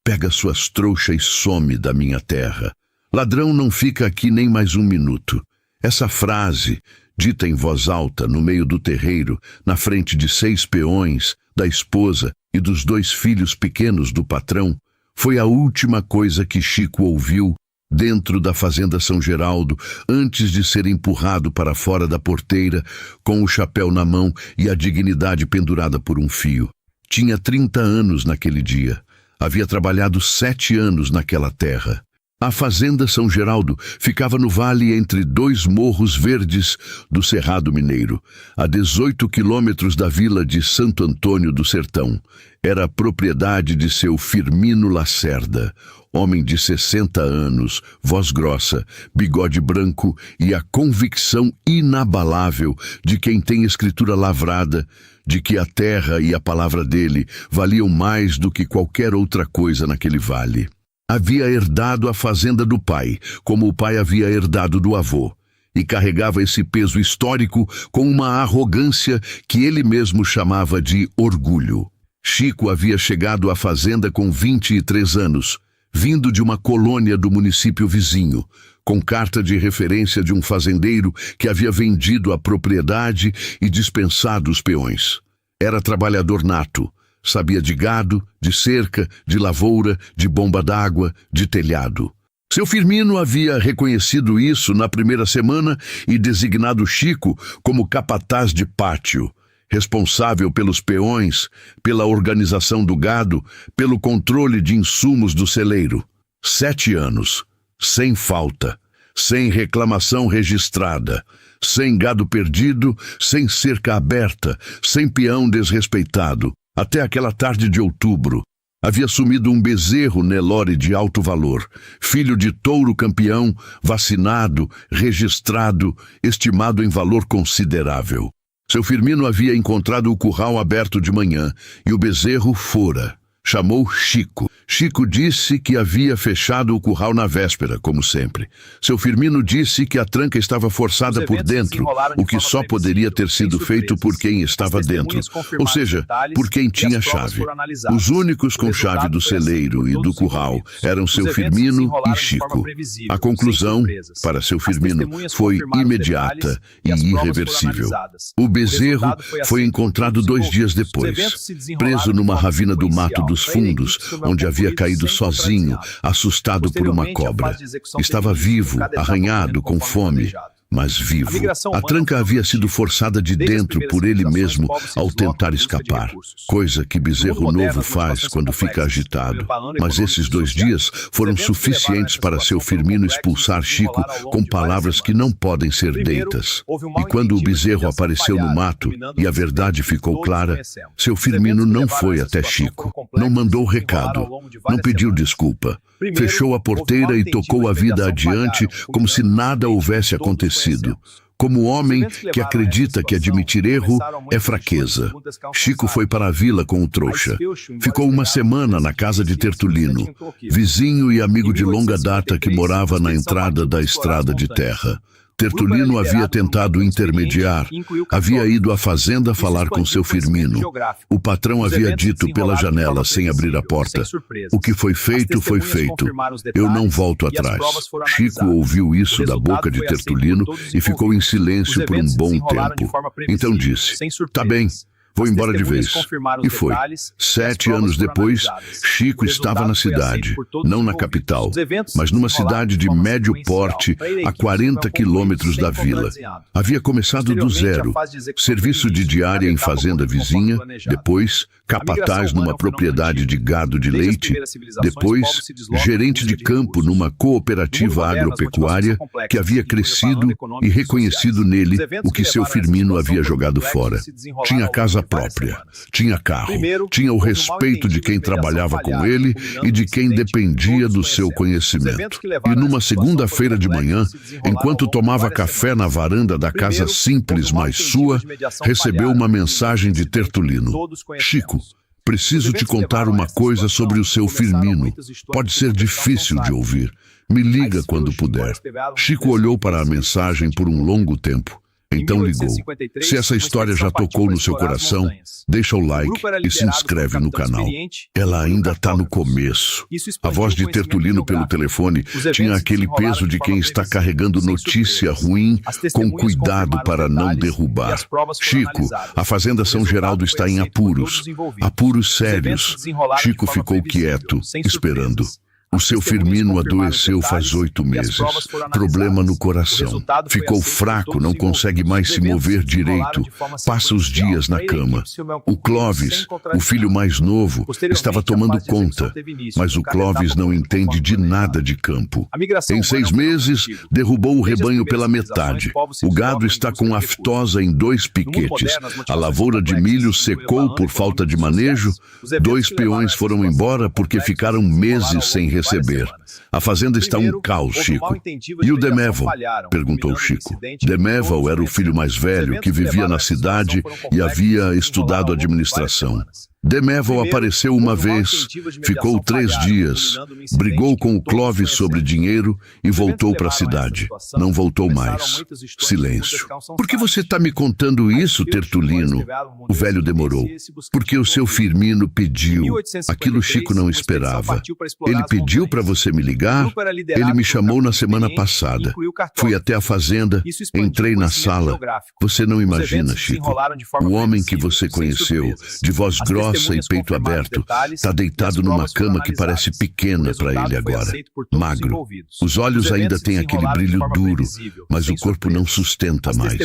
Pega suas trouxas e some da minha terra. Ladrão não fica aqui nem mais um minuto. Essa frase, dita em voz alta no meio do terreiro, na frente de 6 peões, da esposa e dos 2 filhos pequenos do patrão, foi a última coisa que Chico ouviu dentro da fazenda São Geraldo, antes de ser empurrado para fora da porteira, com o chapéu na mão e a dignidade pendurada por um fio. Tinha 30 anos naquele dia. Havia trabalhado 7 anos naquela terra. A fazenda São Geraldo ficava no vale entre 2 morros verdes do Cerrado Mineiro, a 18 quilômetros da vila de Santo Antônio do Sertão. Era a propriedade de seu Firmino Lacerda, homem de 60 anos, voz grossa, bigode branco e a convicção inabalável de quem tem escritura lavrada, de que a terra e a palavra dele valiam mais do que qualquer outra coisa naquele vale. Havia herdado a fazenda do pai, como o pai havia herdado do avô, e carregava esse peso histórico com uma arrogância que ele mesmo chamava de orgulho. Chico havia chegado à fazenda com 23 anos, vindo de uma colônia do município vizinho, com carta de referência de um fazendeiro que havia vendido a propriedade e dispensado os peões. Era trabalhador nato. Sabia de gado, de cerca, de lavoura, de bomba d'água, de telhado. Seu Firmino havia reconhecido isso na primeira semana e designado Chico como capataz de pátio, responsável pelos peões, pela organização do gado, pelo controle de insumos do celeiro. 7 anos, sem falta, sem reclamação registrada, sem gado perdido, sem cerca aberta, sem peão desrespeitado. Até aquela tarde de outubro, havia sumido um bezerro Nelore de alto valor, filho de touro campeão, vacinado, registrado, estimado em valor considerável. Seu Firmino havia encontrado o curral aberto de manhã e o bezerro fora. Chamou Chico. Chico disse que havia fechado o curral na véspera, como sempre. Seu Firmino disse que a tranca estava forçada por dentro, o que só poderia ter sido feito por quem estava dentro, ou seja, por quem tinha chave. Os únicos com chave do celeiro e do curral eram seu Firmino e Chico. A conclusão, para seu Firmino, foi imediata e irreversível. O bezerro foi encontrado 2 dias depois, preso numa ravina do Mato dos Fundos, onde havia caído sozinho, assustado por uma cobra. Estava vivo, arranhado, com fome, mas vivo. A tranca havia sido forçada de dentro por ele mesmo ao tentar escapar, coisa que bezerro novo faz quando fica agitado. Mas esses 2 dias foram suficientes para seu Firmino expulsar Chico com palavras que não podem ser ditas. E quando o bezerro apareceu no mato e a verdade ficou clara, seu Firmino não foi até Chico, não mandou recado, não pediu desculpa. Fechou a porteira e tocou a vida adiante como se nada houvesse acontecido. Como homem que acredita que admitir erro é fraqueza. Chico foi para a vila com o trouxa. Ficou uma semana na casa de Tertulino, vizinho e amigo de longa data que morava na entrada da estrada de terra. Tertulino havia tentado intermediar, havia ido à fazenda falar com seu Firmino. O patrão havia dito pela janela, sem abrir a porta: "O que foi feito, foi feito. Eu não volto atrás." Chico ouviu isso da boca de Tertulino e ficou em silêncio por um bom tempo. Então disse: "Tá bem. Vou embora de vez." E foi. 7 anos depois, Chico estava na cidade, não na capital, mas numa cidade de médio porte, a 40 quilômetros da vila. Havia começado do zero, serviço de diária em fazenda vizinha, depois capataz numa propriedade de gado de leite, depois gerente de campo numa cooperativa agropecuária que havia crescido e reconhecido nele o que seu Firmino havia jogado fora. Tinha casa própria, tinha carro, tinha o respeito de quem trabalhava com ele e de quem dependia do seu conhecimento. E numa segunda-feira de manhã, enquanto tomava café na varanda da casa simples, mas sua, recebeu uma mensagem de Tertulino: "Chico, preciso te contar uma coisa sobre o seu Firmino. Pode ser difícil de ouvir. Me liga quando puder." Chico olhou para a mensagem por um longo tempo. Então ligou. Se essa história já tocou no seu coração, deixa o like e se inscreve no canal. Ela ainda está no começo. A voz de Tertulino pelo telefone tinha aquele peso de quem está carregando notícia ruim com cuidado para não derrubar. Chico, a Fazenda São Geraldo está em apuros. Apuros sérios. Chico ficou quieto, esperando. O seu Firmino adoeceu faz 8 meses. Problema no coração. Ficou fraco, não consegue mais se mover direito. Passa os dias na cama. O Clóvis, o filho mais novo, estava tomando conta. Mas o Clóvis não entende de nada de campo. Em 6 meses, derrubou o rebanho pela metade. O gado está com aftosa em 2 piquetes. A lavoura de milho secou por falta de manejo. 2 peões foram embora porque ficaram meses sem receber. A fazenda está um caos, Chico. E o Deméval? Perguntou Chico. Deméval era o filho mais velho que vivia na cidade e havia estudado administração. Deméval apareceu uma vez, ficou 3 dias, brigou com o Clóvis sobre dinheiro e voltou para a cidade. Não voltou mais. Silêncio. Por que você está me contando isso, Tertulino? O velho demorou. Porque o seu Firmino pediu. Aquilo Chico não esperava. Ele pediu para você me ligar? Ele me chamou na semana passada. Fui até a fazenda, entrei na sala. Você não imagina, Chico. O homem que você conheceu, de voz grossa e peito aberto, está deitado numa cama que parece pequena para ele agora. Magro. Os olhos ainda têm aquele brilho duro, mas o corpo não sustenta mais.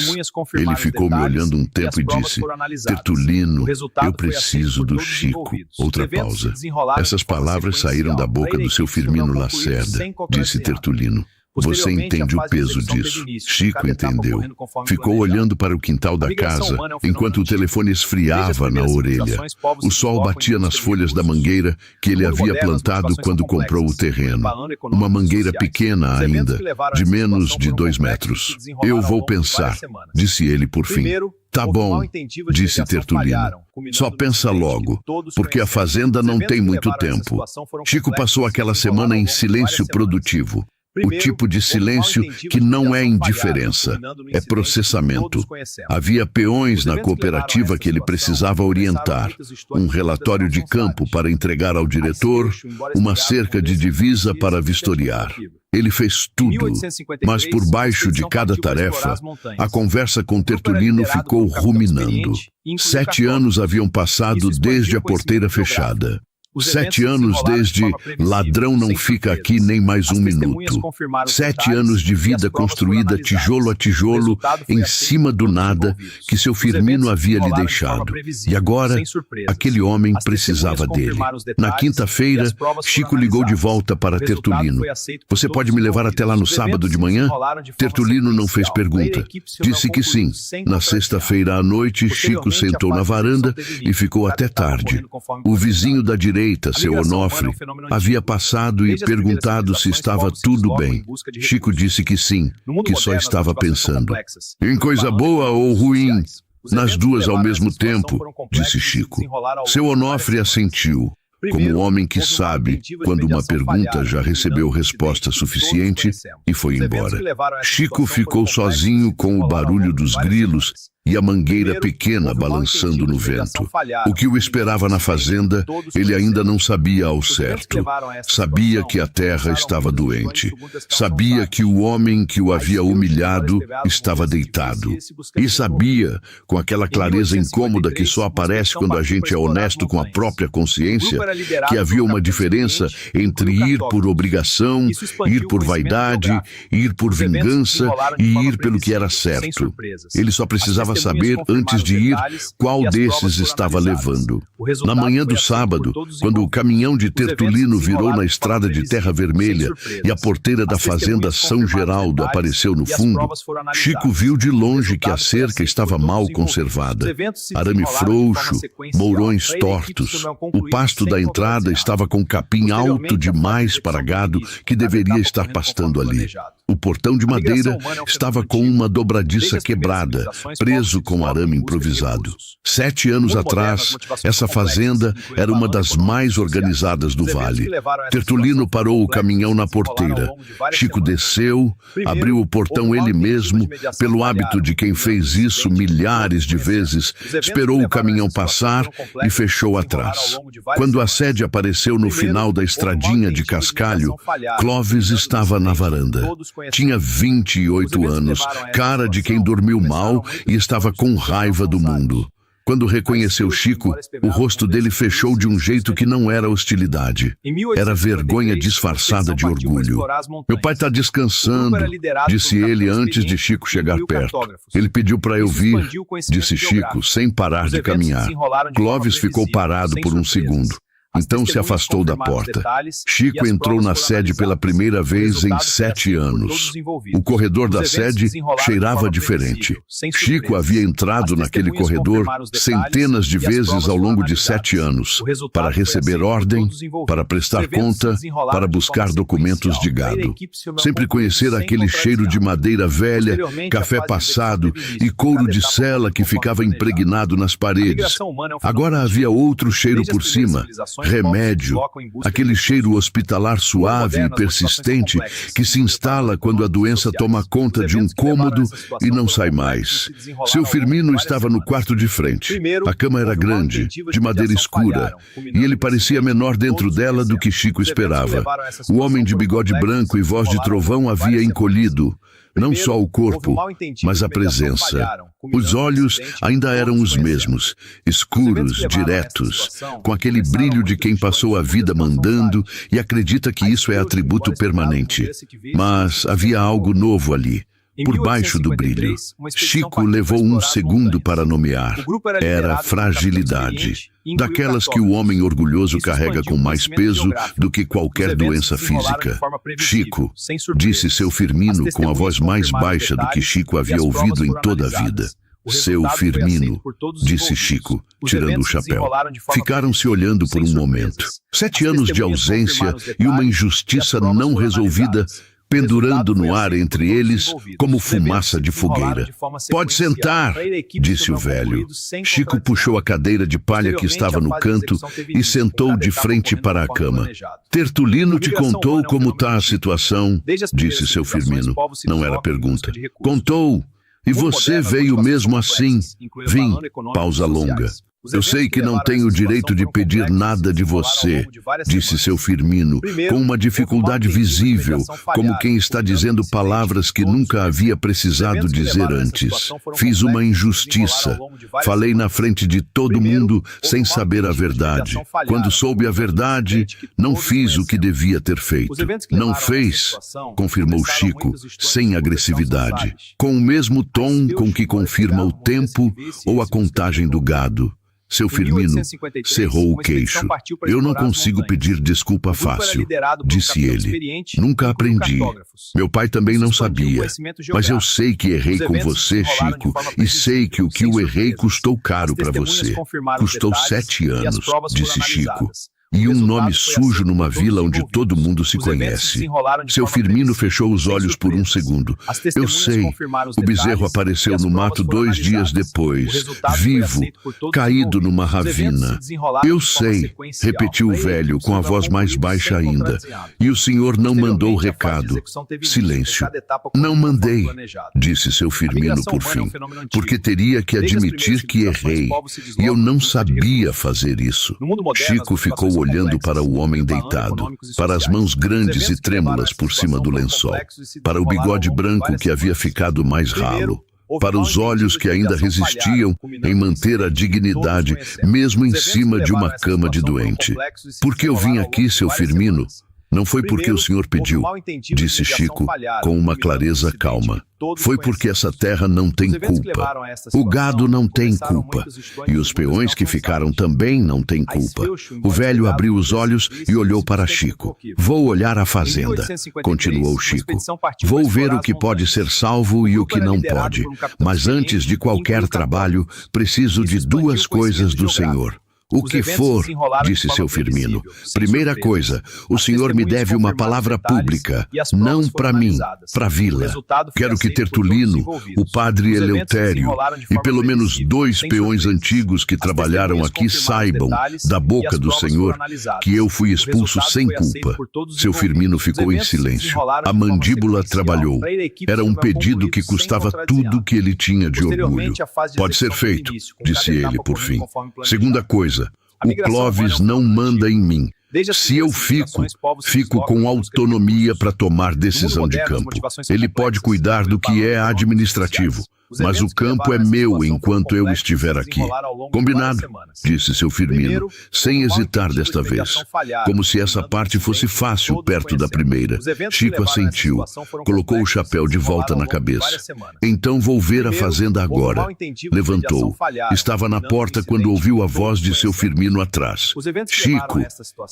Ele ficou me olhando um tempo e disse: Tertulino, eu preciso do Chico. Outra pausa. Essas palavras saíram da boca do seu Firmino Lacerda, disse Tertulino. Você entende o peso disso. Chico entendeu. Ficou olhando para o quintal da casa, enquanto o telefone esfriava na orelha. O sol batia nas folhas da mangueira que ele havia plantado quando comprou o terreno. Uma mangueira pequena ainda, de menos de 2 metros. Eu vou pensar, disse ele por fim. Tá bom, disse Tertulino. Só pensa logo, porque a fazenda não tem muito tempo. Chico passou aquela semana em silêncio produtivo. O tipo de silêncio que não é indiferença, é processamento. Havia peões na cooperativa que ele precisava orientar, um relatório de campo para entregar ao diretor, uma cerca de divisa para vistoriar. Ele fez tudo, mas por baixo de cada tarefa, a conversa com Tertulino ficou ruminando. 7 anos haviam passado desde a porteira fechada. 7 anos desde ladrão não fica aqui nem mais um minuto. 7 anos de vida construída tijolo a tijolo em cima do nada que seu Firmino havia lhe deixado. E agora, aquele homem precisava dele. Na quinta-feira, Chico ligou de volta para Tertulino. Você pode me levar até lá no sábado de manhã? Tertulino não fez pergunta. Disse que sim. Na sexta-feira à noite, Chico sentou na varanda e ficou até tarde. O vizinho da direita, seu Onofre, havia passado e perguntado se estava tudo bem. Chico disse que sim, que só estava pensando. Em coisa boa ou ruim? Nas duas ao mesmo tempo, disse Chico. Seu Onofre assentiu. Como homem que sabe quando uma pergunta já recebeu resposta suficiente e foi embora. Chico ficou sozinho com o barulho dos grilos e a mangueira pequena balançando no vento. O que o esperava na fazenda, ele ainda não sabia ao certo. Sabia que a terra estava doente. Sabia que o homem que o havia humilhado estava deitado. E sabia, com aquela clareza incômoda que só aparece quando a gente é honesto com a própria consciência, que havia uma diferença entre ir por obrigação, ir por vaidade, ir por vingança e ir pelo que era certo. Ele só precisava saber antes de ir qual desses estava levando. Na manhã do sábado, quando o caminhão de Tertulino virou na estrada de terra vermelha e a porteira da fazenda São Geraldo apareceu no fundo, Chico viu de longe que a cerca estava mal conservada. Arame frouxo, mourões tortos. O pasto da entrada estava com capim alto demais para gado que deveria estar pastando ali. O portão de madeira estava com uma dobradiça quebrada, preso com arame improvisado. 7 anos atrás, essa fazenda era uma das mais organizadas do vale. Tertulino parou o caminhão na porteira. Chico desceu, abriu o portão ele mesmo, pelo hábito de quem fez isso milhares de vezes, esperou o caminhão passar e fechou atrás. Quando a sede apareceu no final da estradinha de cascalho, Clóvis estava na varanda. Tinha 28 anos, cara de quem dormiu mal e estava com raiva do mundo. Quando reconheceu Chico, o rosto dele fechou de um jeito que não era hostilidade. Era vergonha disfarçada de orgulho. Meu pai está descansando, disse ele antes de Chico chegar perto. Ele pediu para eu vir, disse Chico, sem parar de caminhar. Clóvis ficou parado por um segundo. Então se afastou da porta. Chico entrou na sede pela primeira vez em 7 anos. O corredor da sede cheirava diferente. Chico havia entrado naquele corredor centenas de vezes ao longo de 7 anos, para receber ordem, para prestar conta, para buscar documentos de gado. Sempre conhecer aquele cheiro de madeira velha, café passado e couro de sela que ficava impregnado nas paredes. Agora havia outro cheiro por cima. Remédio, aquele cheiro hospitalar suave e persistente que se instala quando a doença toma conta de um cômodo e não sai mais. Seu Firmino estava no quarto de frente. A cama era grande, de madeira escura, e ele parecia menor dentro dela do que Chico esperava. O homem de bigode branco e voz de trovão havia encolhido. Não só o corpo, mas a presença. Os olhos ainda eram os mesmos, escuros, diretos, com aquele brilho de quem passou a vida mandando e acredita que isso é atributo permanente. Mas havia algo novo ali. Por baixo do brilho. Chico levou um segundo para nomear. Era fragilidade. Daquelas que o homem orgulhoso carrega com mais peso do que qualquer doença física. Chico, disse seu Firmino com a voz mais baixa do que Chico havia ouvido em toda a vida. Seu Firmino, disse Chico, tirando o chapéu. Ficaram se olhando por um momento. 7 anos de ausência e uma injustiça não resolvida pendurando no ar entre eles como fumaça de fogueira. Pode sentar, disse o velho. Chico puxou a cadeira de palha que estava no canto e sentou de frente para a cama. Tertulino te contou como está a situação, disse seu Firmino. Não era pergunta. Contou. E você veio mesmo assim. Vim. Pausa longa. Eu sei que não tenho o direito de pedir nada de você, disse seu Firmino, com uma dificuldade visível, como quem está dizendo palavras que nunca havia precisado dizer antes. Fiz uma injustiça. Falei na frente de todo mundo sem saber a verdade. Quando soube a verdade, não fiz o que devia ter feito. Não fez, confirmou Chico, sem agressividade, com o mesmo tom com que confirma o tempo ou a contagem do gado. Seu Firmino cerrou o queixo. Eu não consigo pedir desculpa fácil, disse ele. Nunca aprendi. Meu pai também não sabia. Mas eu sei que errei com você, Chico, e sei que o que eu errei custou caro para você. Custou 7 anos, disse Chico. E um nome sujo numa vila onde todo mundo se conhece. Seu Firmino fechou os olhos por um segundo. Eu sei, o bezerro apareceu no mato 2 dias depois, vivo, caído numa ravina. Eu sei, repetiu o velho com a voz mais baixa ainda. E o senhor não mandou o recado. Silêncio. Não mandei, disse seu Firmino por fim, porque teria que admitir que errei. E eu não sabia fazer isso. Chico ficou olhando para o homem deitado, para as mãos grandes e trêmulas por cima do lençol, para o bigode branco que havia ficado mais ralo, para os olhos que ainda resistiam em manter a dignidade, mesmo em cima de uma cama de doente. Por que eu vim aqui, seu Firmino? Não foi porque o senhor pediu, disse Chico, com uma clareza calma. Foi porque essa terra não tem culpa. O gado não tem culpa. E os peões que ficaram também não têm culpa. O velho abriu os olhos e olhou para Chico. Vou olhar a fazenda, continuou Chico. Vou ver o que pode ser salvo e o que não pode. Mas antes de qualquer trabalho, preciso de 2 coisas do senhor. O que for, disse seu Firmino. Primeira coisa, o senhor me deve uma palavra pública, não para mim, para a vila. Quero que Tertulino, o padre Eleutério e pelo menos 2 peões antigos que trabalharam aqui saibam, da boca do senhor, que eu fui expulso sem culpa. Seu Firmino ficou em silêncio. A mandíbula trabalhou. Era um pedido que custava tudo que ele tinha de orgulho. Pode ser feito, disse ele por fim. Segunda coisa, o Clóvis não manda em mim. Se eu fico com autonomia para tomar decisão de campo. Ele pode cuidar do que é administrativo, mas o campo é meu enquanto eu estiver aqui. Combinado, disse seu Firmino, sem hesitar desta vez, como se essa parte fosse fácil perto da primeira. Chico assentiu, colocou o chapéu de volta na cabeça. Então vou ver a fazenda agora. Levantou. Estava na porta quando ouviu a voz de seu Firmino atrás. Chico,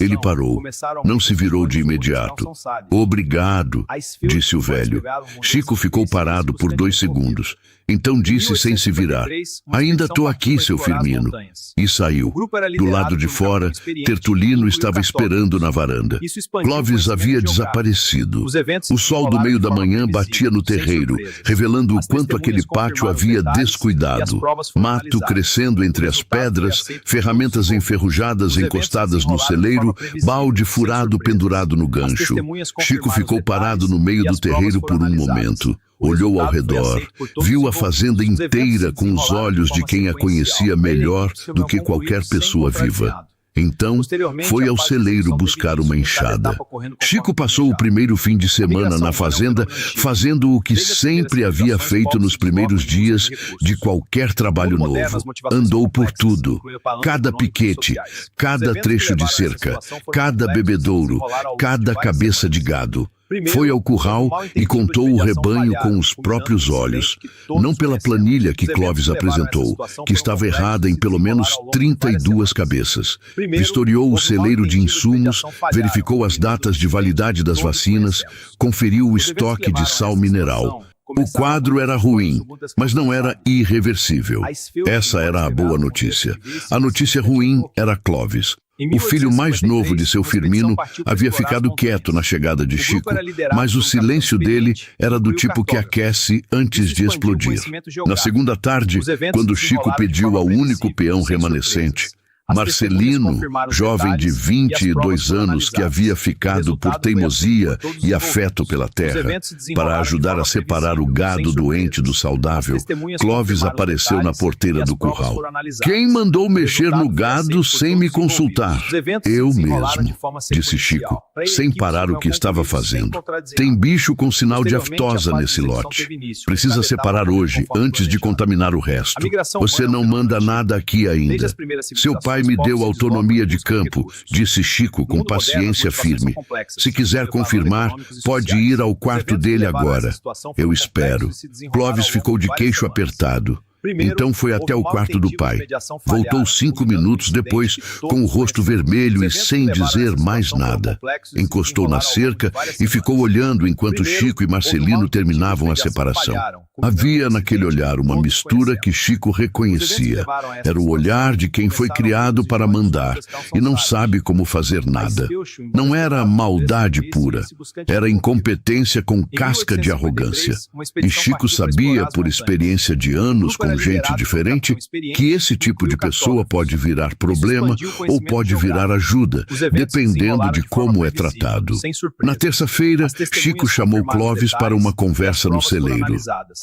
ele parou. Não se virou de imediato. Obrigado, disse o velho. Chico ficou parado por 2 segundos. Então disse sem se virar, ainda estou aqui, seu Firmino. E saiu. Do lado de fora, Tertulino estava esperando na varanda. Clóvis havia desaparecido. O sol do meio da manhã batia no terreiro, revelando o quanto aquele pátio havia descuidado. Mato crescendo entre as pedras, ferramentas enferrujadas encostadas no celeiro, balde furado pendurado no gancho. Chico ficou parado no meio do terreiro por um momento. Olhou ao redor, viu a fazenda inteira com os olhos de quem a conhecia melhor do que qualquer pessoa viva. Então, foi ao celeiro buscar uma enxada. Chico passou o primeiro fim de semana na fazenda, fazendo o que sempre havia feito nos primeiros dias de qualquer trabalho novo. Andou por tudo, cada piquete, cada trecho de cerca, cada bebedouro, cada cabeça de gado. Foi ao curral e contou o rebanho com os próprios olhos, não pela planilha que Clóvis apresentou, que estava errada em pelo menos 32 cabeças. Vistoriou o celeiro de insumos, verificou as datas de validade das vacinas, conferiu o estoque de sal mineral. O quadro era ruim, mas não era irreversível. Essa era a boa notícia. A notícia ruim era Clóvis. O filho mais novo de seu Firmino havia ficado quieto na chegada de Chico, mas o silêncio dele era do tipo que aquece antes de explodir. Na segunda tarde, quando Chico pediu ao único peão remanescente, Marcelino, jovem de 22 anos que havia ficado por teimosia e afeto pela terra, para ajudar a separar o gado doente do saudável, Clóvis apareceu na porteira do curral. Quem mandou mexer no gado sem me consultar? Eu mesmo, disse Chico, sem parar o que estava fazendo. Tem bicho com sinal de aftosa nesse lote. Precisa separar hoje, antes de contaminar o resto. Você não manda nada aqui ainda. Seu pai me deu autonomia de campo, disse Chico com paciência firme. Se quiser confirmar, pode ir ao quarto dele agora. Eu espero. Clóvis ficou de queixo apertado. Então foi até o quarto do pai. Voltou 5 minutos depois, com o rosto vermelho e sem dizer mais nada. Encostou na cerca e ficou olhando enquanto Chico e Marcelino terminavam a separação. Havia naquele olhar uma mistura que Chico reconhecia. Era o olhar de quem foi criado para mandar e não sabe como fazer nada. Não era maldade pura, era incompetência com casca de arrogância. E Chico sabia, por experiência de anos com gente diferente, que esse tipo de pessoa pode virar problema ou pode virar ajuda, dependendo de como é tratado. Na terça-feira, Chico chamou Clóvis para uma conversa no celeiro.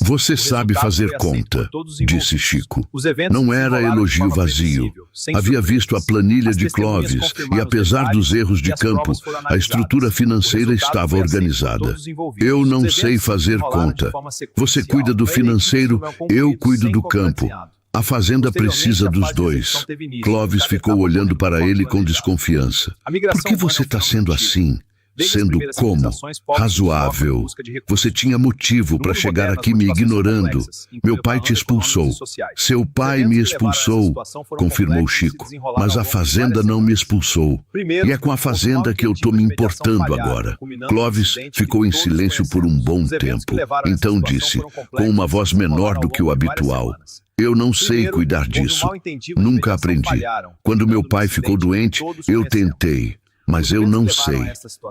Você sabe fazer conta, disse Chico. Não era elogio vazio. Havia visto a planilha de Clóvis e, apesar dos erros de campo, a estrutura financeira estava organizada. Eu não sei fazer conta. Você cuida do financeiro, eu cuido do campo. A fazenda precisa dos dois. Clóvis ficou olhando para ele com desconfiança. Por que você está sendo assim? Sendo como? Razoável. Você tinha motivo para chegar aqui me ignorando. Meu pai te expulsou. Seu pai me expulsou, confirmou Chico. Mas a fazenda não me expulsou. E é com a fazenda que eu estou me importando agora. Clóvis ficou em silêncio por um bom tempo. Então disse, com uma voz menor do que o habitual: Eu não sei cuidar disso. Nunca aprendi. Quando meu pai ficou doente, eu tentei. Mas eu não sei.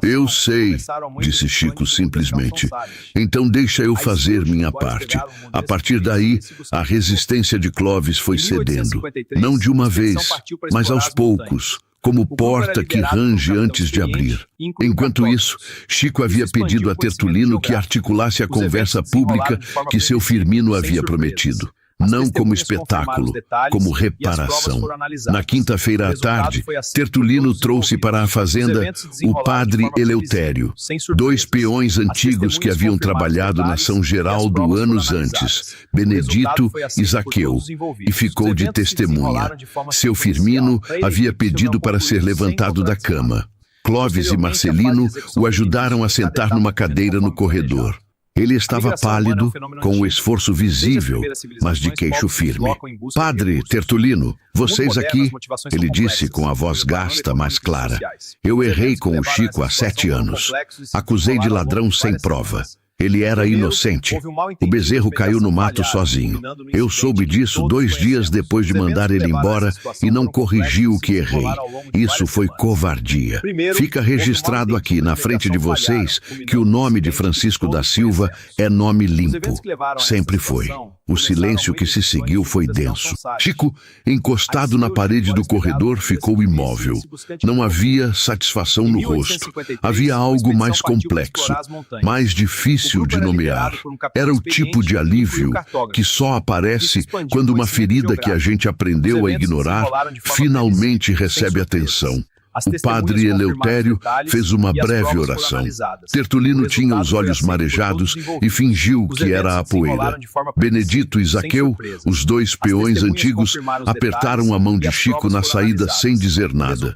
Eu sei, disse Chico simplesmente. Então deixa eu fazer minha parte. A partir daí, a resistência de Clovis foi cedendo. Não de uma vez, mas aos poucos, como porta que range antes de abrir. Enquanto isso, Chico havia pedido a Tertulino que articulasse a conversa pública que seu Firmino havia prometido. Não como espetáculo, como reparação. Na quinta-feira à tarde, Tertulino trouxe para a fazenda o padre Eleutério, 2 peões antigos que haviam trabalhado na São Geraldo anos antes, Benedito e Zaqueu, e ficou de testemunha. Seu Firmino havia pedido para ser levantado da cama. Clovis e Marcelino o ajudaram a sentar numa cadeira no corredor. Ele estava pálido, com o esforço visível, mas de queixo firme. Padre Tertulino, vocês aqui, ele disse com a voz gasta, mas clara. Eu errei com o Chico há 7 anos. Acusei de ladrão sem prova. Ele era inocente. O bezerro caiu no mato sozinho. Eu soube disso 2 dias depois de mandar ele embora e não corrigi o que errei. Isso foi covardia. Fica registrado aqui na frente de vocês que o nome de Francisco da Silva é nome limpo. Sempre foi. O silêncio que se seguiu foi denso. Chico, encostado na parede do corredor, ficou imóvel. Não havia satisfação no rosto. Havia algo mais complexo, mais difícil de nomear. Era o tipo de alívio que só aparece quando uma ferida que a gente aprendeu a ignorar finalmente recebe atenção. O padre Eleutério fez uma breve oração. Tertulino tinha os olhos marejados e fingiu que era a poeira. Benedito e Zaqueu, os 2 peões antigos, apertaram a mão de Chico na saída sem dizer nada.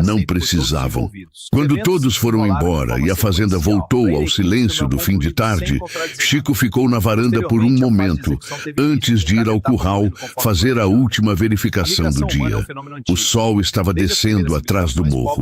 Não precisavam. Quando todos foram embora e a fazenda voltou ao silêncio do fim de tarde, Chico ficou na varanda por um momento, antes de ir ao curral fazer a última verificação do dia. O sol estava descendo atrás do morro.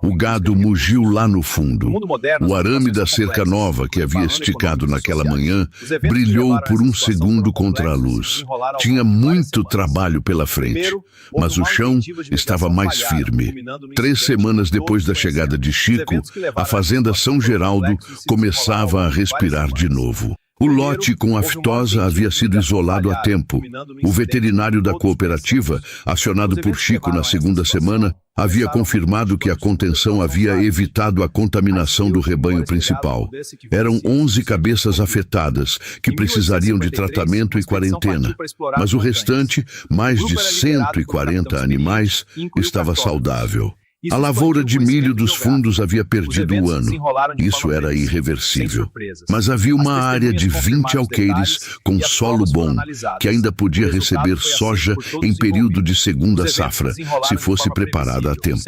O gado mugiu lá no fundo. O arame da cerca nova que havia esticado naquela manhã brilhou por um segundo contra a luz. Tinha muito trabalho pela frente, mas o chão estava mais firme. 3 semanas depois da chegada de Chico, a fazenda São Geraldo começava a respirar de novo. O lote com aftosa havia sido isolado a tempo. O veterinário da cooperativa, acionado por Chico na segunda semana, havia confirmado que a contenção havia evitado a contaminação do rebanho principal. Eram 11 cabeças afetadas, que precisariam de tratamento e quarentena. Mas o restante, mais de 140 animais, estava saudável. A lavoura de milho dos fundos havia perdido o ano. Isso era irreversível. Mas havia uma área de 20 alqueires com solo bom, que ainda podia receber soja em período de segunda safra, se fosse preparada a tempo.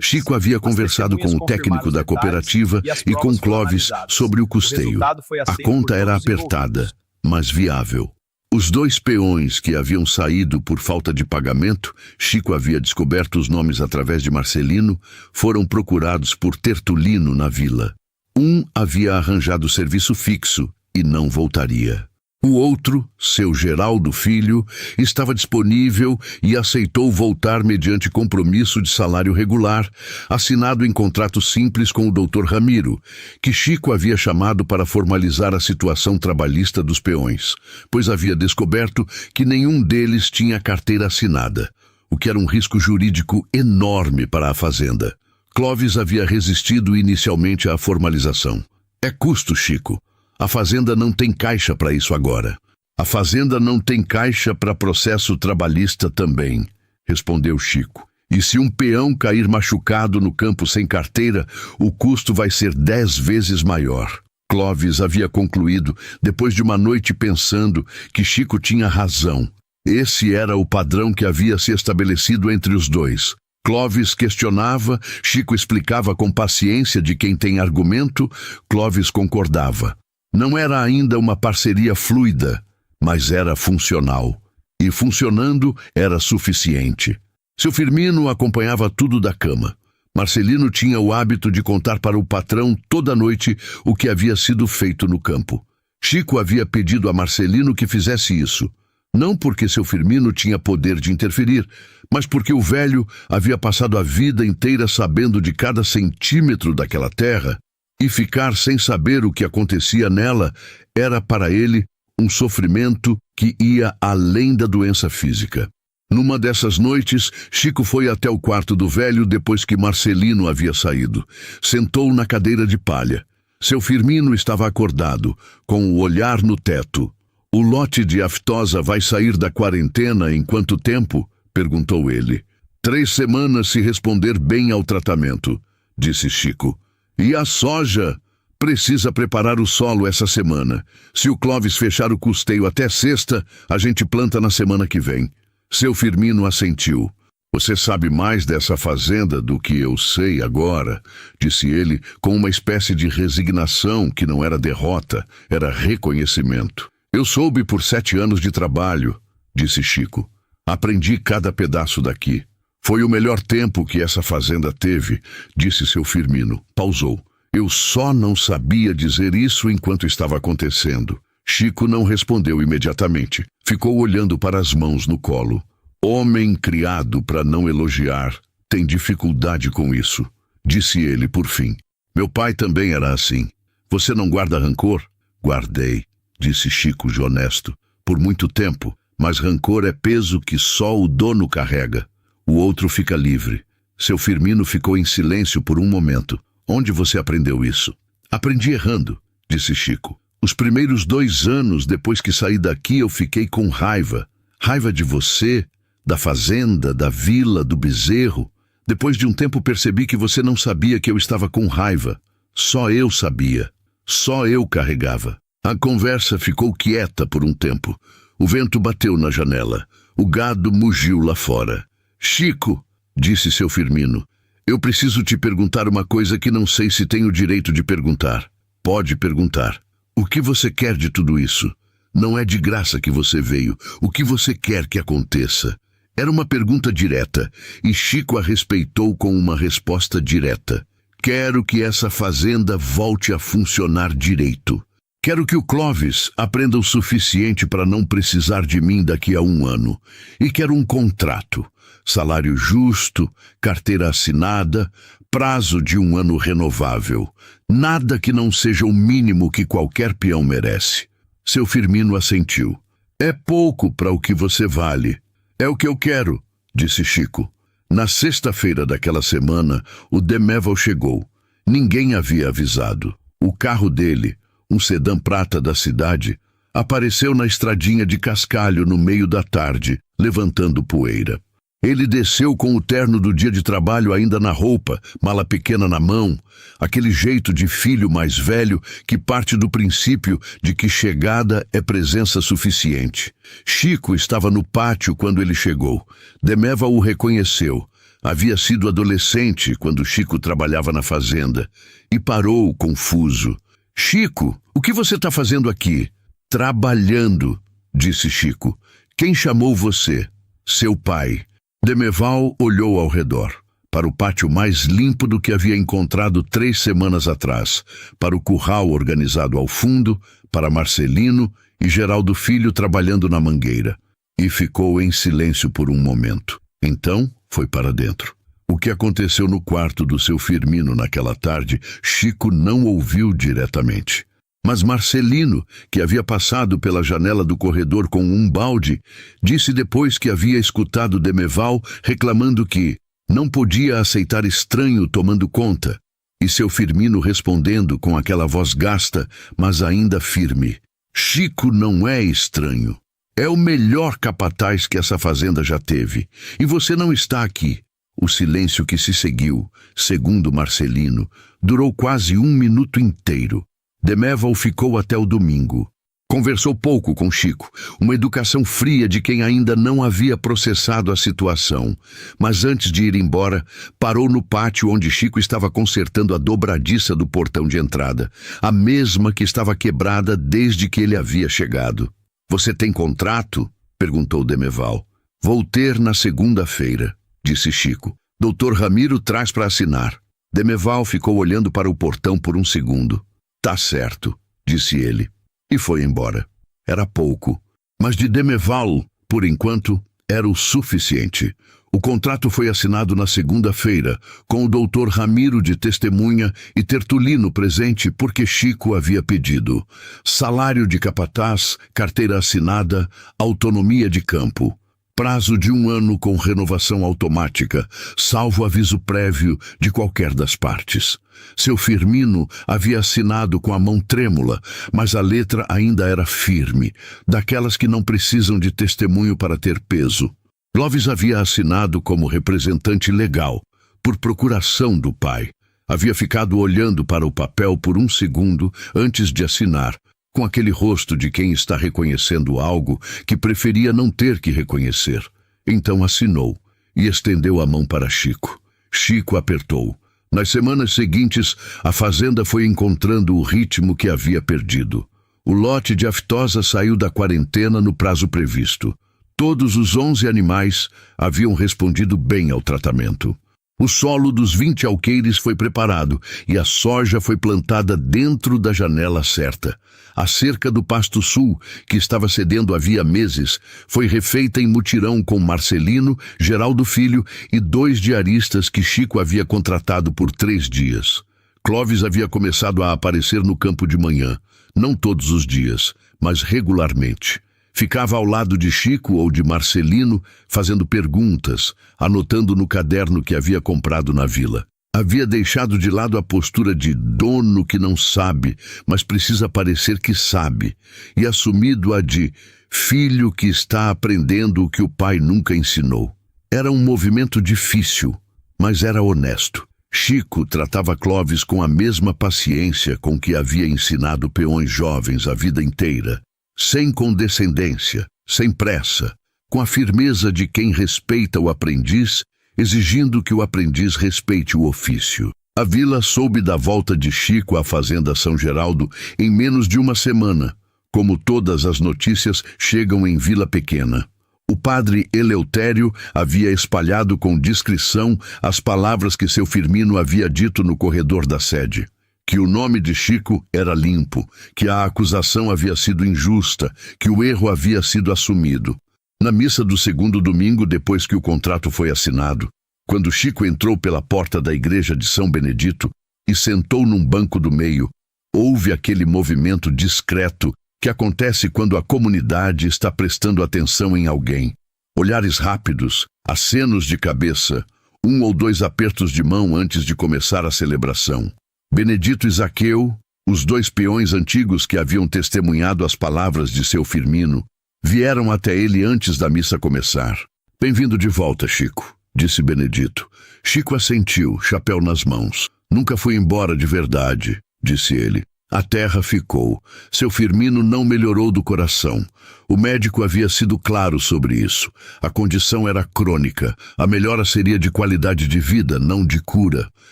Chico havia conversado com o técnico da cooperativa e com Clovis sobre o custeio. A conta era apertada, mas viável. Os 2 peões que haviam saído por falta de pagamento, Chico havia descoberto os nomes através de Marcelino, foram procurados por Tertulino na vila. Um havia arranjado serviço fixo e não voltaria. O outro, seu Geraldo Filho, estava disponível e aceitou voltar mediante compromisso de salário regular, assinado em contrato simples com o Dr. Ramiro, que Chico havia chamado para formalizar a situação trabalhista dos peões, pois havia descoberto que nenhum deles tinha carteira assinada, o que era um risco jurídico enorme para a fazenda. Clovis havia resistido inicialmente à formalização. É custo, Chico. A fazenda não tem caixa para isso agora. A fazenda não tem caixa para processo trabalhista também, respondeu Chico. E se um peão cair machucado no campo sem carteira, o custo vai ser 10 vezes maior. Clovis havia concluído, depois de uma noite pensando, que Chico tinha razão. Esse era o padrão que havia se estabelecido entre os 2. Clovis questionava, Chico explicava com paciência de quem tem argumento, Clovis concordava. Não era ainda uma parceria fluida, mas era funcional. E funcionando era suficiente. Seu Firmino acompanhava tudo da cama. Marcelino tinha o hábito de contar para o patrão toda noite o que havia sido feito no campo. Chico havia pedido a Marcelino que fizesse isso. Não porque seu Firmino tinha poder de interferir, mas porque o velho havia passado a vida inteira sabendo de cada centímetro daquela terra, e ficar sem saber o que acontecia nela era para ele um sofrimento que ia além da doença física. Numa dessas noites, Chico foi até o quarto do velho depois que Marcelino havia saído. Sentou na cadeira de palha. Seu Firmino estava acordado, com o olhar no teto. "O lote de aftosa vai sair da quarentena em quanto tempo?" perguntou ele. 3 semanas se responder bem ao tratamento, disse Chico. "E a soja? Precisa preparar o solo essa semana. Se o Clóvis fechar o custeio até sexta, a gente planta na semana que vem." Seu Firmino assentiu. "Você sabe mais dessa fazenda do que eu sei agora", disse ele com uma espécie de resignação que não era derrota, era reconhecimento. "Eu soube por 7 anos de trabalho", disse Chico. "Aprendi cada pedaço daqui. Foi o melhor tempo que essa fazenda teve", disse seu Firmino. Pausou. "Eu só não sabia dizer isso enquanto estava acontecendo." Chico não respondeu imediatamente. Ficou olhando para as mãos no colo. "Homem criado para não elogiar tem dificuldade com isso", disse ele por fim. "Meu pai também era assim. Você não guarda rancor?" "Guardei", disse Chico de honesto. "Por muito tempo, mas rancor é peso que só o dono carrega. O outro fica livre." Seu Firmino ficou em silêncio por um momento. "Onde você aprendeu isso?" "Aprendi errando", disse Chico. "Os primeiros 2 anos depois que saí daqui eu fiquei com raiva. Raiva de você, da fazenda, da vila, do bezerro. Depois de um tempo percebi que você não sabia que eu estava com raiva. Só eu sabia. Só eu carregava." A conversa ficou quieta por um tempo. O vento bateu na janela. O gado mugiu lá fora. "Chico", disse seu Firmino, "eu preciso te perguntar uma coisa que não sei se tenho o direito de perguntar." "Pode perguntar." "O que você quer de tudo isso? Não é de graça que você veio. O que você quer que aconteça?" Era uma pergunta direta, e Chico a respeitou com uma resposta direta. "Quero que essa fazenda volte a funcionar direito. Quero que o Clóvis aprenda o suficiente para não precisar de mim daqui a 1 ano. E quero um contrato. Salário justo, carteira assinada, prazo de 1 ano renovável. Nada que não seja o mínimo que qualquer peão merece." Seu Firmino assentiu. "É pouco para o que você vale." "É o que eu quero", disse Chico. Na sexta-feira daquela semana, o Deméval chegou. Ninguém havia avisado. O carro dele, um sedã prata da cidade, apareceu na estradinha de cascalho no meio da tarde, levantando poeira. Ele desceu com o terno do dia de trabalho ainda na roupa, mala pequena na mão, aquele jeito de filho mais velho que parte do princípio de que chegada é presença suficiente. Chico estava no pátio quando ele chegou. Deméval o reconheceu. Havia sido adolescente quando Chico trabalhava na fazenda. E parou, confuso. "Chico, o que você está fazendo aqui?" "Trabalhando", disse Chico. "Quem chamou você?" "Seu pai." Deméval olhou ao redor, para o pátio mais limpo do que havia encontrado 3 semanas atrás, para o curral organizado ao fundo, para Marcelino e Geraldo Filho trabalhando na mangueira. E ficou em silêncio por um momento. Então foi para dentro. O que aconteceu no quarto do seu Firmino naquela tarde, Chico não ouviu diretamente. Mas Marcelino, que havia passado pela janela do corredor com um balde, disse depois que havia escutado Deméval reclamando que não podia aceitar estranho tomando conta, e seu Firmino respondendo com aquela voz gasta, mas ainda firme: "Chico não é estranho. É o melhor capataz que essa fazenda já teve, e você não está aqui." O silêncio que se seguiu, segundo Marcelino, durou quase 1 minuto inteiro. Deméval ficou até o domingo. Conversou pouco com Chico, uma educação fria de quem ainda não havia processado a situação. Mas antes de ir embora, parou no pátio onde Chico estava consertando a dobradiça do portão de entrada, a mesma que estava quebrada desde que ele havia chegado. "Você tem contrato?" perguntou Deméval. "Vou ter na segunda-feira", disse Chico. "Doutor Ramiro traz para assinar." Deméval ficou olhando para o portão por um segundo. "Tá certo", disse ele. E foi embora. Era pouco. Mas de Demeval, por enquanto, era o suficiente. O contrato foi assinado na segunda-feira, com o doutor Ramiro de testemunha e Tertulino presente porque Chico havia pedido. Salário de capataz, carteira assinada, autonomia de campo. Prazo de 1 ano com renovação automática, salvo aviso prévio de qualquer das partes. Seu Firmino havia assinado com a mão trêmula, mas a letra ainda era firme, daquelas que não precisam de testemunho para ter peso. Clóvis havia assinado como representante legal, por procuração do pai. Havia ficado olhando para o papel por 1 segundo antes de assinar, com aquele rosto de quem está reconhecendo algo que preferia não ter que reconhecer. Então assinou e estendeu a mão para Chico. Chico apertou. Nas semanas seguintes, a fazenda foi encontrando o ritmo que havia perdido. O lote de aftosa saiu da quarentena no prazo previsto. Todos os 11 animais haviam respondido bem ao tratamento. O solo dos 20 alqueires foi preparado e a soja foi plantada dentro da janela certa. A cerca do Pasto Sul, que estava cedendo havia meses, foi refeita em mutirão com Marcelino, Geraldo Filho e 2 diaristas que Chico havia contratado por 3 dias. Clóvis havia começado a aparecer no campo de manhã, não todos os dias, mas regularmente. Ficava ao lado de Chico ou de Marcelino, fazendo perguntas, anotando no caderno que havia comprado na vila. Havia deixado de lado a postura de dono que não sabe, mas precisa parecer que sabe, e assumido a de filho que está aprendendo o que o pai nunca ensinou. Era um movimento difícil, mas era honesto. Chico tratava Clóvis com a mesma paciência com que havia ensinado peões jovens a vida inteira. Sem condescendência, sem pressa, com a firmeza de quem respeita o aprendiz, exigindo que o aprendiz respeite o ofício. A vila soube da volta de Chico à fazenda São Geraldo em menos de 1 semana, como todas as notícias chegam em vila pequena. O padre Eleutério havia espalhado com discrição as palavras que seu Firmino havia dito no corredor da sede. Que o nome de Chico era limpo, que a acusação havia sido injusta, que o erro havia sido assumido. Na missa do 2º domingo, depois que o contrato foi assinado, quando Chico entrou pela porta da igreja de São Benedito e sentou num banco do meio, houve aquele movimento discreto que acontece quando a comunidade está prestando atenção em alguém. Olhares rápidos, acenos de cabeça, 1 ou 2 apertos de mão antes de começar a celebração. Benedito e Zaqueu, os 2 peões antigos que haviam testemunhado as palavras de seu Firmino, vieram até ele antes da missa começar. Bem-vindo de volta, Chico, disse Benedito. Chico assentiu, chapéu nas mãos. Nunca fui embora de verdade, disse ele. A terra ficou. Seu Firmino não melhorou do coração. O médico havia sido claro sobre isso. A condição era crônica. A melhora seria de qualidade de vida, não de cura.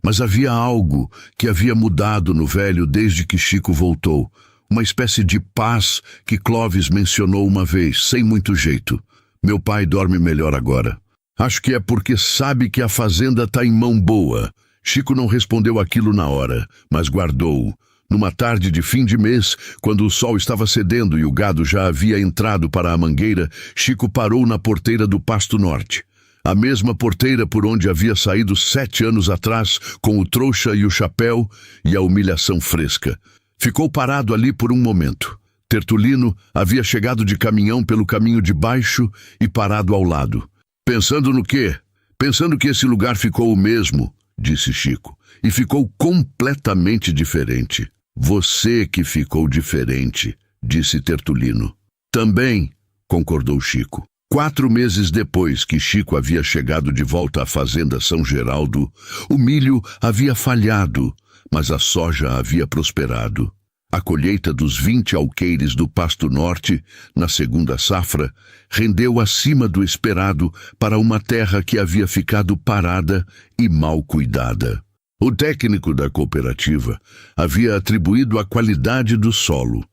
Mas havia algo que havia mudado no velho desde que Chico voltou. Uma espécie de paz que Clóvis mencionou uma vez, sem muito jeito. Meu pai dorme melhor agora. Acho que é porque sabe que a fazenda está em mão boa. Chico não respondeu aquilo na hora, mas guardou. Numa tarde de fim de mês, quando o sol estava cedendo e o gado já havia entrado para a mangueira, Chico parou na porteira do Pasto Norte. A mesma porteira por onde havia saído 7 anos atrás, com o trouxa e o chapéu e a humilhação fresca. Ficou parado ali por um momento. Tertulino havia chegado de caminhão pelo caminho de baixo e parado ao lado. Pensando no quê? Pensando que esse lugar ficou o mesmo, disse Chico, e ficou completamente diferente. Você que ficou diferente, disse Tertulino. Também, concordou Chico. 4 meses depois que Chico havia chegado de volta à fazenda São Geraldo, o milho havia falhado, mas a soja havia prosperado. A colheita dos 20 alqueires do Pasto Norte, na segunda safra, rendeu acima do esperado para uma terra que havia ficado parada e mal cuidada. O técnico da cooperativa havia atribuído a qualidade do solo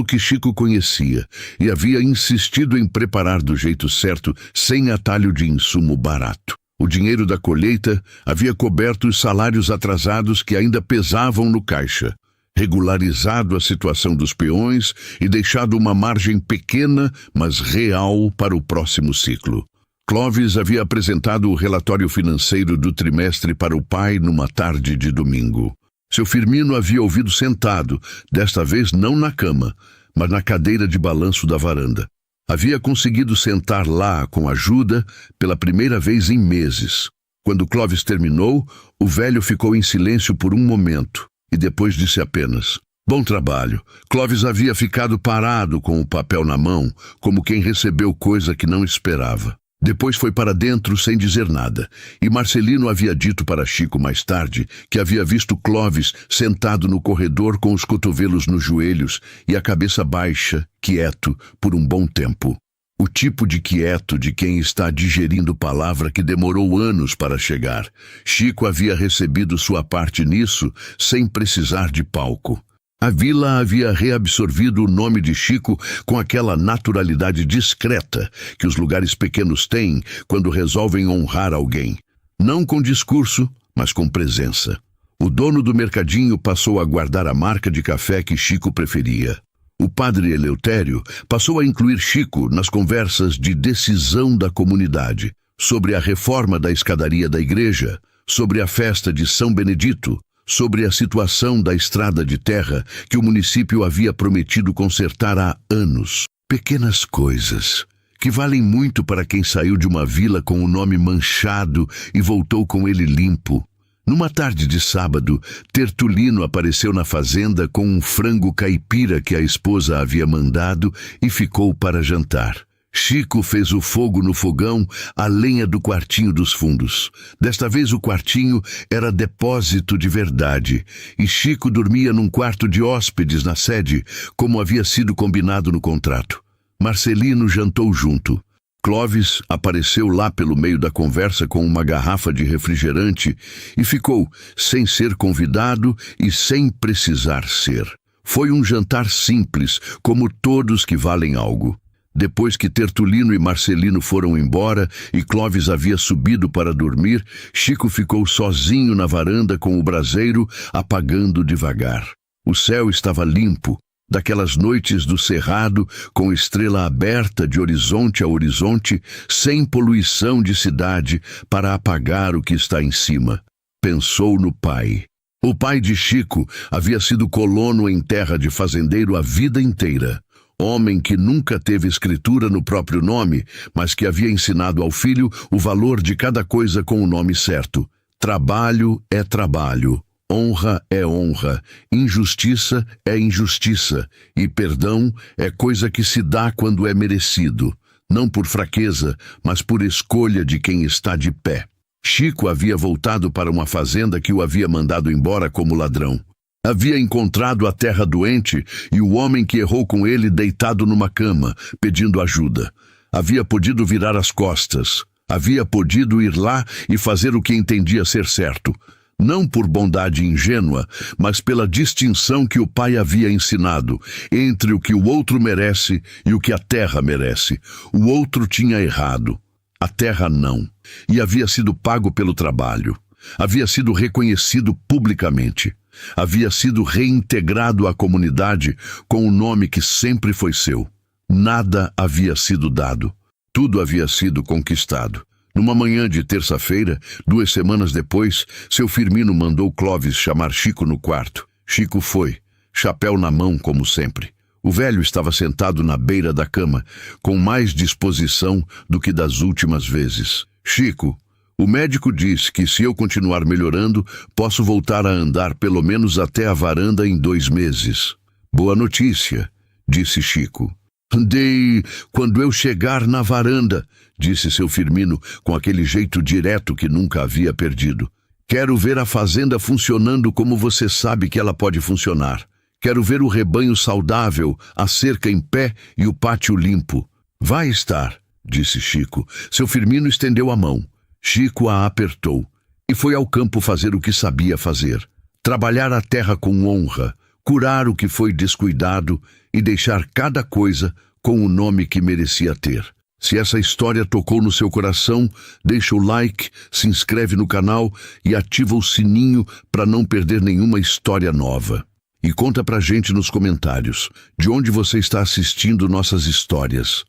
que Chico conhecia, e havia insistido em preparar do jeito certo, sem atalho de insumo barato. O dinheiro da colheita havia coberto os salários atrasados que ainda pesavam no caixa. regularizado a situação dos peões e deixado uma margem pequena, mas real, para o próximo ciclo. Clovis havia apresentado o relatório financeiro do trimestre para o pai numa tarde de domingo. Seu Firmino havia ouvido sentado, desta vez não na cama, mas na cadeira de balanço da varanda. Havia conseguido sentar lá com ajuda pela primeira vez em meses. Quando Clovis terminou, o velho ficou em silêncio por um momento e depois disse apenas: "Bom trabalho." Clovis havia ficado parado com o papel na mão, como quem recebeu coisa que não esperava. Depois foi para dentro sem dizer nada, e Marcelino havia dito para Chico mais tarde que havia visto Clovis sentado no corredor com os cotovelos nos joelhos e a cabeça baixa, quieto, por um bom tempo. O tipo de quieto de quem está digerindo palavra que demorou anos para chegar. Chico havia recebido sua parte nisso sem precisar de palco. A vila havia reabsorvido o nome de Chico com aquela naturalidade discreta que os lugares pequenos têm quando resolvem honrar alguém. Não com discurso, mas com presença. O dono do mercadinho passou a guardar a marca de café que Chico preferia. O padre Eleutério passou a incluir Chico nas conversas de decisão da comunidade, sobre a reforma da escadaria da igreja, sobre a festa de São Benedito, sobre a situação da estrada de terra que o município havia prometido consertar há anos. Pequenas coisas que valem muito para quem saiu de uma vila com o nome manchado e voltou com ele limpo. Numa tarde de sábado, Tertulino apareceu na fazenda com um frango caipira que a esposa havia mandado e ficou para jantar. Chico fez o fogo no fogão, a lenha do quartinho dos fundos. Desta vez o quartinho era depósito de verdade, e Chico dormia num quarto de hóspedes na sede, como havia sido combinado no contrato. Marcelino jantou junto. Clovis apareceu lá pelo meio da conversa com uma garrafa de refrigerante e ficou, sem ser convidado e sem precisar ser. Foi um jantar simples, como todos que valem algo. Depois que Tertulino e Marcelino foram embora e Clovis havia subido para dormir, Chico ficou sozinho na varanda com o braseiro apagando devagar. O céu estava limpo, daquelas noites do cerrado, com estrela aberta de horizonte a horizonte, sem poluição de cidade para apagar o que está em cima. Pensou no pai. O pai de Chico havia sido colono em terra de fazendeiro a vida inteira. Homem que nunca teve escritura no próprio nome, mas que havia ensinado ao filho o valor de cada coisa com o nome certo. Trabalho é trabalho, honra é honra, injustiça é injustiça, e perdão é coisa que se dá quando é merecido, não por fraqueza, mas por escolha de quem está de pé. Chico havia voltado para uma fazenda que o havia mandado embora como ladrão. Havia encontrado a terra doente e o homem que errou com ele deitado numa cama, pedindo ajuda. Havia podido virar as costas. Havia podido ir lá e fazer o que entendia ser certo. Não por bondade ingênua, mas pela distinção que o pai havia ensinado entre o que o outro merece e o que a terra merece. O outro tinha errado, a terra não, e havia sido pago pelo trabalho. Havia sido reconhecido publicamente. Havia sido reintegrado à comunidade com o nome que sempre foi seu. Nada havia sido dado. Tudo havia sido conquistado. Numa manhã de terça-feira, 2 semanas depois, seu Firmino mandou Clovis chamar Chico no quarto. Chico foi, chapéu na mão como sempre. O velho estava sentado na beira da cama, com mais disposição do que das últimas vezes. "Chico, o médico diz que se eu continuar melhorando, posso voltar a andar pelo menos até a varanda em 2 meses. Boa notícia", disse Chico. "Andei quando eu chegar na varanda", disse seu Firmino com aquele jeito direto que nunca havia perdido. "Quero ver a fazenda funcionando como você sabe que ela pode funcionar. Quero ver o rebanho saudável, a cerca em pé e o pátio limpo." "Vai estar", disse Chico. Seu Firmino estendeu a mão. Chico a apertou e foi ao campo fazer o que sabia fazer. Trabalhar a terra com honra, curar o que foi descuidado e deixar cada coisa com o nome que merecia ter. Se essa história tocou no seu coração, deixa o like, se inscreve no canal e ativa o sininho para não perder nenhuma história nova. E conta pra gente nos comentários de onde você está assistindo nossas histórias.